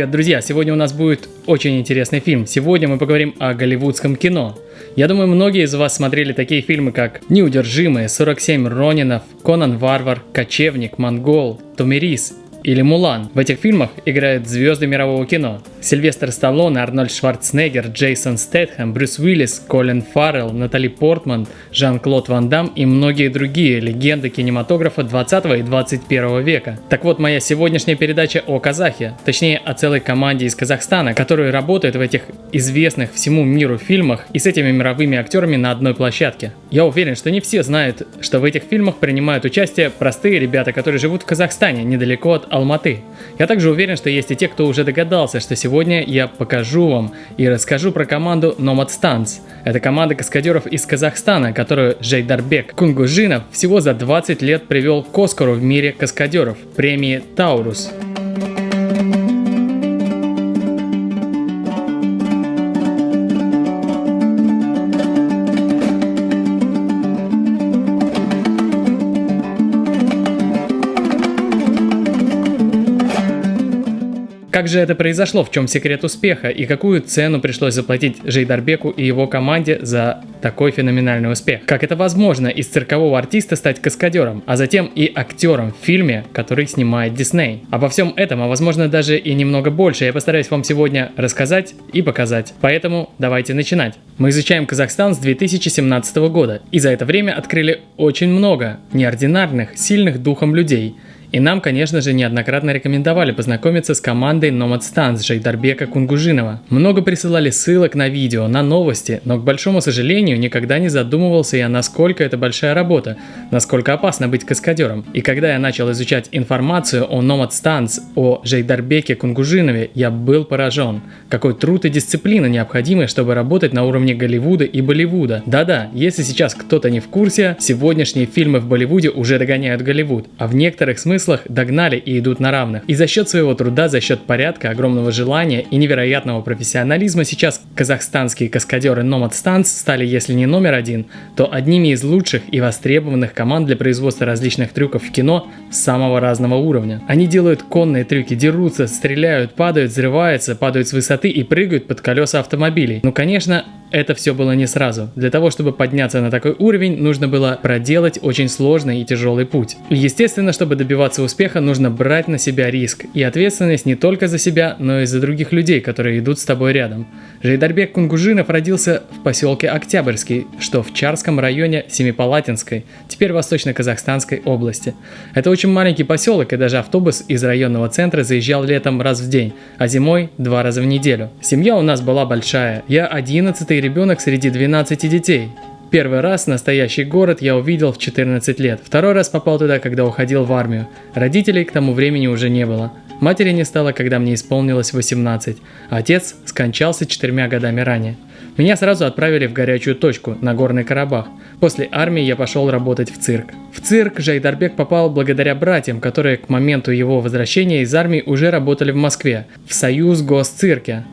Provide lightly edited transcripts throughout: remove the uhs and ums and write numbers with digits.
Привет, друзья! Сегодня у нас будет очень интересный фильм. Сегодня мы поговорим о голливудском кино. Я думаю, многие из вас смотрели такие фильмы, как «Неудержимые», «47 Ронинов», «Конан Варвар», «Кочевник», «Монгол», «Томирис» или «Мулан». В этих фильмах играют звезды мирового кино. Сильвестр Сталлоне, Арнольд Шварценеггер, Джейсон Стэтхэм, Брюс Уиллис, Колин Фаррелл, Натали Портман, Жан-Клод Ван Дамм и многие другие легенды кинематографа 20 и 21 века. Так вот, моя сегодняшняя передача о казахе, точнее о целой команде из Казахстана, которые работают в этих известных всему миру фильмах и с этими мировыми актерами на одной площадке. Я уверен, что не все знают, что в этих фильмах принимают участие простые ребята, которые живут в Казахстане, недалеко от Алматы. Я также уверен, что есть и те, кто уже догадался, что сегодня я покажу вам и расскажу про команду Nomad Stunts. Это команда каскадеров из Казахстана, которую Жайдарбек Кунгужинов всего за 20 лет привел к Оскару в мире каскадеров, премии Таурус. Как же это произошло, в чем секрет успеха и какую цену пришлось заплатить Жайдарбеку и его команде за такой феноменальный успех? Как это возможно из циркового артиста стать каскадером, а затем и актером в фильме, который снимает Дисней? Обо всем этом, а возможно даже и немного больше, я постараюсь вам сегодня рассказать и показать. Поэтому давайте начинать. Мы изучаем Казахстан с 2017 года и за это время открыли очень много неординарных, сильных духом людей. И нам, конечно же, неоднократно рекомендовали познакомиться с командой Nomad Stunts Жайдарбека Кунгужинова. Много присылали ссылок на видео, на новости, но, к большому сожалению, никогда не задумывался я, насколько это большая работа, насколько опасно быть каскадером. И когда я начал изучать информацию о Nomad Stunts, о Жайдарбеке Кунгужинове, я был поражен. Какой труд и дисциплина необходимы, чтобы работать на уровне Голливуда и Болливуда. Да-да, если сейчас кто-то не в курсе, сегодняшние фильмы в Болливуде уже догоняют Голливуд, а в некоторых смыслах догнали и идут на равных. И за счет своего труда, за счет порядка, огромного желания и невероятного профессионализма сейчас казахстанские каскадеры Nomad Stunts стали, если не номер один, то одними из лучших и востребованных команд для производства различных трюков в кино самого разного уровня. Они делают конные трюки, дерутся, стреляют, падают, взрываются, падают с высоты и прыгают под колеса автомобилей. Ну, конечно, это все было не сразу. Для того, чтобы подняться на такой уровень, нужно было проделать очень сложный и тяжелый путь. И естественно, чтобы добиваться успеха, нужно брать на себя риск и ответственность не только за себя, но и за других людей, которые идут с тобой рядом. Жайдарбек Кунгужинов родился в поселке Октябрьский, что в Чарском районе Семипалатинской, теперь Восточно-Казахстанской области. Это очень маленький поселок, и даже автобус из районного центра заезжал летом раз в день, а зимой 2 раза в неделю. Семья у нас была большая. Я 11-й ребенок среди 12 детей. Первый раз настоящий город я увидел в 14 лет. Второй раз попал туда, когда уходил в армию. Родителей к тому времени уже не было. Матери не стало, когда мне исполнилось 18. Отец скончался 4 годами ранее. Меня сразу отправили в горячую точку, на Горный Карабах. После армии я пошел работать в цирк. В цирк Жайдарбек попал благодаря братьям, которые к моменту его возвращения из армии уже работали в Москве, в Союз Госцирке.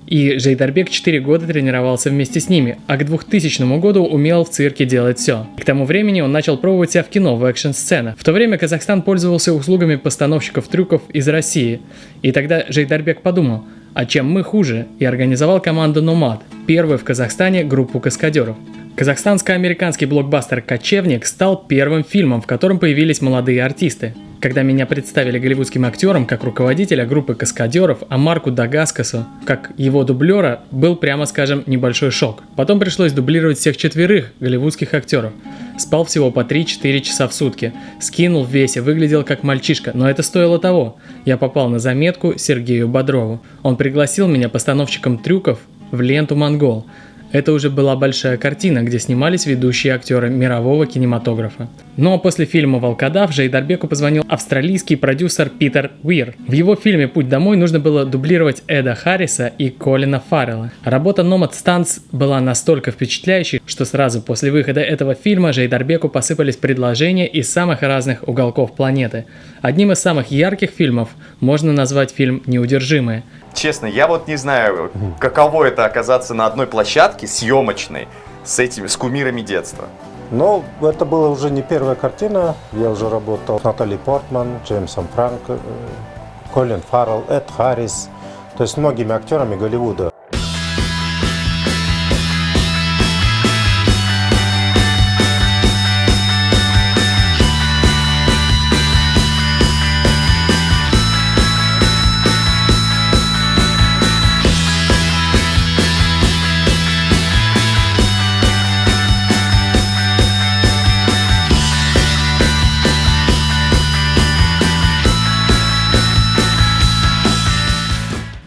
И Жайдарбек 4 года тренировался вместе с ними, а к 2000 году умел в цирке делать все. К тому времени он начал пробовать себя в кино, в экшн-сценах. В то время Казахстан пользовался услугами постановщиков трюков из России. И тогда Жайдарбек подумал, а чем мы хуже, и организовал команду Nomad, первую в Казахстане группу каскадеров. Казахстанско-американский блокбастер «Кочевник» стал первым фильмом, в котором появились молодые артисты. Когда меня представили голливудским актером как руководителя группы каскадеров, а Марку Дагаскасу как его дублера, был, прямо скажем, небольшой шок. Потом пришлось дублировать всех 4 голливудских актеров. Спал всего по 3-4 часа в сутки. Скинул в весе, выглядел как мальчишка, но это стоило того. Я попал на заметку Сергею Бодрову. Он пригласил меня постановщиком трюков в ленту «Монгол». Это уже была большая картина, где снимались ведущие актеры мирового кинематографа. Но после фильма «Волкодав» Жайдарбеку позвонил австралийский продюсер Питер Уир. В его фильме «Путь домой» нужно было дублировать Эда Харриса и Колина Фаррелла. Работа Nomad Stunts была настолько впечатляющей, что сразу после выхода этого фильма Жайдарбеку посыпались предложения из самых разных уголков планеты. Одним из самых ярких фильмов можно назвать фильм «Неудержимые». Честно, я вот не знаю, каково это оказаться на одной площадке съемочной с кумирами детства. Но это была уже не первая картина. Я уже работал с Натали Портман, Джеймсом Франко, Колин Фаррелл, Эд Харрис. то есть многими актерами Голливуда.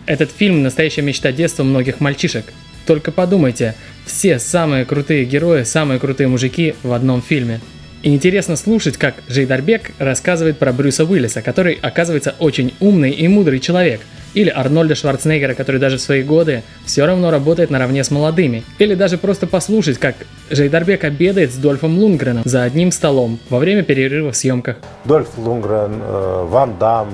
Этот фильм – настоящая мечта детства многих мальчишек. Только подумайте, все самые крутые герои, самые крутые мужики в одном фильме. И интересно слушать, как Жейдарбек рассказывает про Брюса Уиллиса, который, оказывается, очень умный и мудрый человек. Или Арнольда Шварценеггера, который даже в свои годы все равно работает наравне с молодыми. Или даже просто послушать, как Жейдарбек обедает с Дольфом Лундгреном за одним столом во время перерыва в съемках. Дольф Лундгрен, Ван Дамм,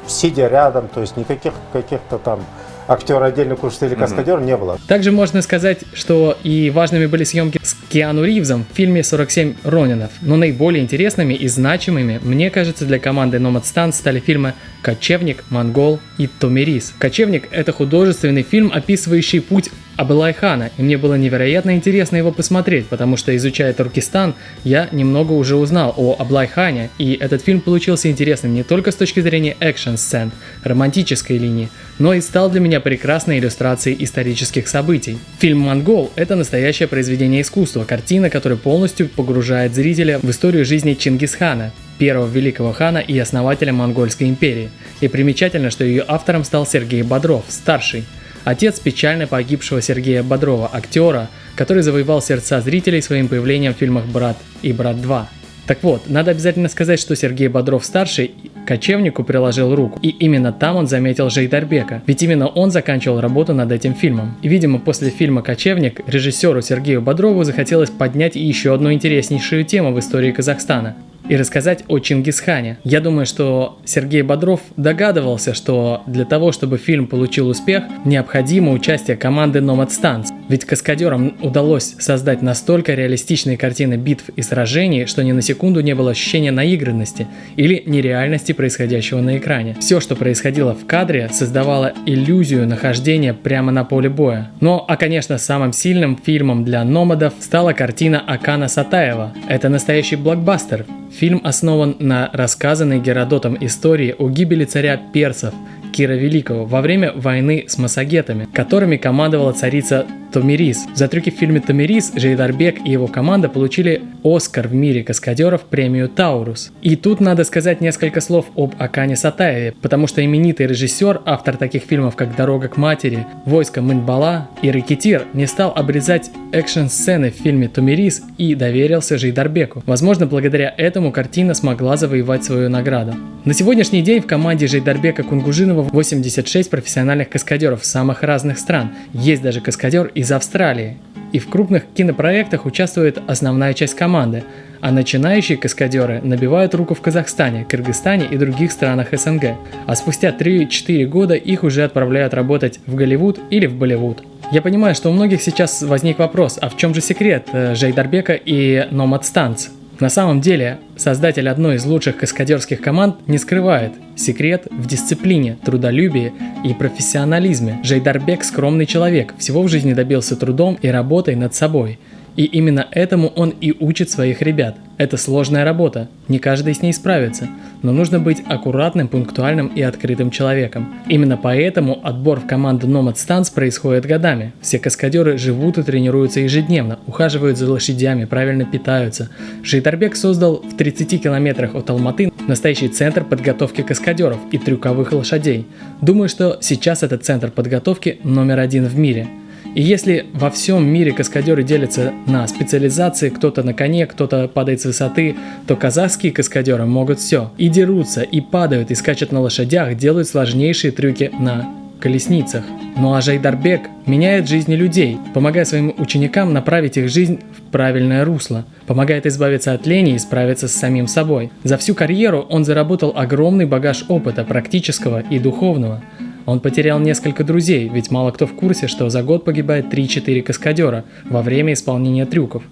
сидя рядом, то есть никаких каких-то там актера отдельно кушать или каскадер не было. Также можно сказать, что и важными были съемки с Киану Ривзом в фильме «47 Ронинов», но наиболее интересными и значимыми, мне кажется, для команды Nomadstance стали фильмы «Кочевник», «Монгол» и «Томирис». «Кочевник» — это художественный фильм, описывающий путь Абылай-хана, и мне было невероятно интересно его посмотреть, потому что, изучая Туркестан, я немного уже узнал о Абылай-хане, и этот фильм получился интересным не только с точки зрения экшн-сцен, романтической линии, но и стал для меня прекрасной иллюстрацией исторических событий. Фильм «Монгол» — это настоящее произведение искусства, картина, которая полностью погружает зрителя в историю жизни Чингисхана, первого великого хана и основателя Монгольской империи. И примечательно, что ее автором стал Сергей Бодров, старший. Отец печально погибшего Сергея Бодрова, актера, который завоевал сердца зрителей своим появлением в фильмах «Брат» и «Брат 2». Так вот, надо обязательно сказать, что Сергей Бодров-старший к «Кочевнику» приложил руку, и именно там он заметил Жейдарбека, ведь именно он заканчивал работу над этим фильмом. И, видимо, после фильма «Кочевник» режиссеру Сергею Бодрову захотелось поднять еще одну интереснейшую тему в истории Казахстана и рассказать о Чингисхане. Я думаю, что Сергей Бодров догадывался, что для того, чтобы фильм получил успех, необходимо участие команды Nomadstance. Ведь каскадерам удалось создать настолько реалистичные картины битв и сражений, что ни на секунду не было ощущения наигранности или нереальности происходящего на экране. Все, что происходило в кадре, создавало иллюзию нахождения прямо на поле боя. Ну, а конечно, самым сильным фильмом для номадов стала картина Акана Сатаева. Это настоящий блокбастер. Фильм основан на рассказанной Геродотом истории о гибели царя персов Кира Великого во время войны с массагетами, которыми командовала царица Томирис. За трюки в фильме «Томирис» Жейдарбек и его команда получили Оскар в мире каскадеров, премию Таурус. И тут надо сказать несколько слов об Акане Сатаеве, потому что именитый режиссер, автор таких фильмов как «Дорога к матери», «Войско Мынбала» и «Рэкетир» не стал обрезать экшн-сцены в фильме «Томирис» и доверился Жейдарбеку. Возможно, благодаря этому картина смогла завоевать свою награду. На сегодняшний день в команде Жейдарбека Кунгужинова 86 профессиональных каскадеров самых разных стран. Есть даже каскадер из Австралии. И в крупных кинопроектах участвует основная часть команды, а начинающие каскадеры набивают руку в Казахстане, Кыргызстане и других странах СНГ. А спустя 3-4 года их уже отправляют работать в Голливуд или в Болливуд. Я понимаю, что у многих сейчас возник вопрос, а в чем же секрет Жейдарбека и Nomadstance? На самом деле, создатель одной из лучших каскадерских команд не скрывает. Секрет в дисциплине, трудолюбии и профессионализме. Жейдарбек скромный человек, всего в жизни добился трудом и работой над собой. И именно этому он и учит своих ребят. Это сложная работа, не каждый с ней справится, но нужно быть аккуратным, пунктуальным и открытым человеком. Именно поэтому отбор в команду Nomadstance происходит годами. Все каскадеры живут и тренируются ежедневно, ухаживают за лошадями, правильно питаются. Жейдарбек создал в 30 километрах от Алматы настоящий центр подготовки каскадеров и трюковых лошадей. Думаю, что сейчас этот центр подготовки номер 1 в мире. И если во всем мире каскадеры делятся на специализации, кто-то на коне, кто-то падает с высоты, то казахские каскадеры могут все. И дерутся, и падают, и скачут на лошадях, делают сложнейшие трюки на колесницах. Ну а Жейдарбек меняет жизни людей, помогая своим ученикам направить их жизнь в правильное русло, помогает избавиться от лени и справиться с самим собой. За всю карьеру он заработал огромный багаж опыта, практического и духовного. Он потерял несколько друзей, ведь мало кто в курсе, что за год погибает 3-4 каскадера во время исполнения трюков.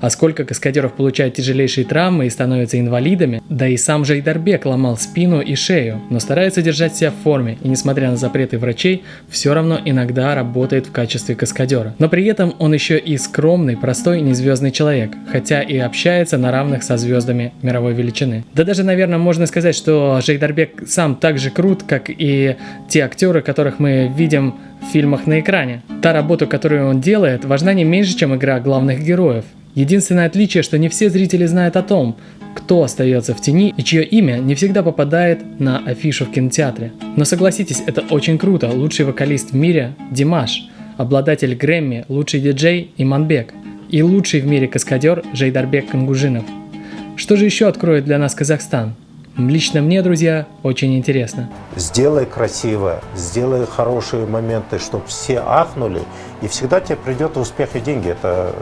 А сколько каскадеров получают тяжелейшие травмы и становятся инвалидами, да и сам Жайдарбек ломал спину и шею, но старается держать себя в форме и, несмотря на запреты врачей, все равно иногда работает в качестве каскадера. Но при этом он еще и скромный, простой, незвездный человек, хотя и общается на равных со звездами мировой величины. Да даже, наверное, можно сказать, что Жайдарбек сам так же крут, как и те актеры, которых мы видим в фильмах на экране. Та работа, которую он делает, важна не меньше, чем игра главных героев. Единственное отличие, что не все зрители знают о том, кто остается в тени и чье имя не всегда попадает на афишу в кинотеатре. Но согласитесь, это очень круто. Лучший вокалист в мире Димаш, обладатель Грэмми, лучший диджей Иманбек и лучший в мире каскадер Жайдарбек Кангужинов. Что же еще откроет для нас Казахстан? Лично мне, друзья, очень интересно. Сделай красиво, сделай хорошие моменты, чтобы все ахнули, и всегда тебе придет успех и деньги. Это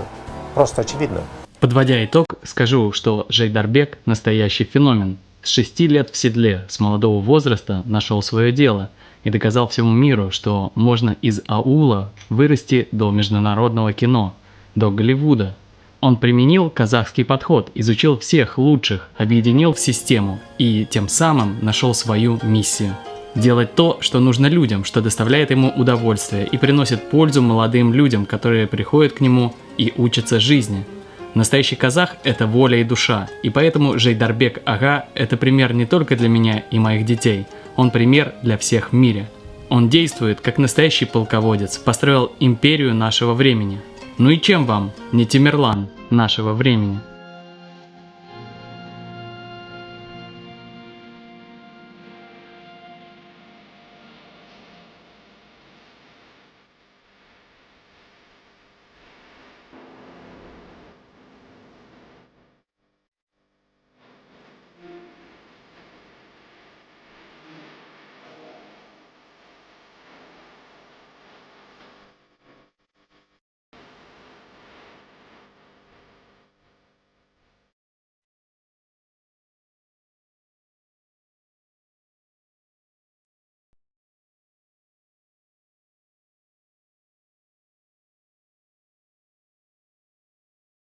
просто очевидно. Подводя итог, скажу, что Жайдарбек – настоящий феномен. С 6 лет в седле, с молодого возраста нашел свое дело и доказал всему миру, что можно из аула вырасти до международного кино, до Голливуда. Он применил казахский подход, изучил всех лучших, объединил в систему и тем самым нашел свою миссию. Делать то, что нужно людям, что доставляет ему удовольствие и приносит пользу молодым людям, которые приходят к нему и учатся жизни. Настоящий казах – это воля и душа, и поэтому Жайдарбек Ага – это пример не только для меня и моих детей, он пример для всех в мире. Он действует как настоящий полководец, построил империю нашего времени. Ну и чем вам не Тимерлан нашего времени?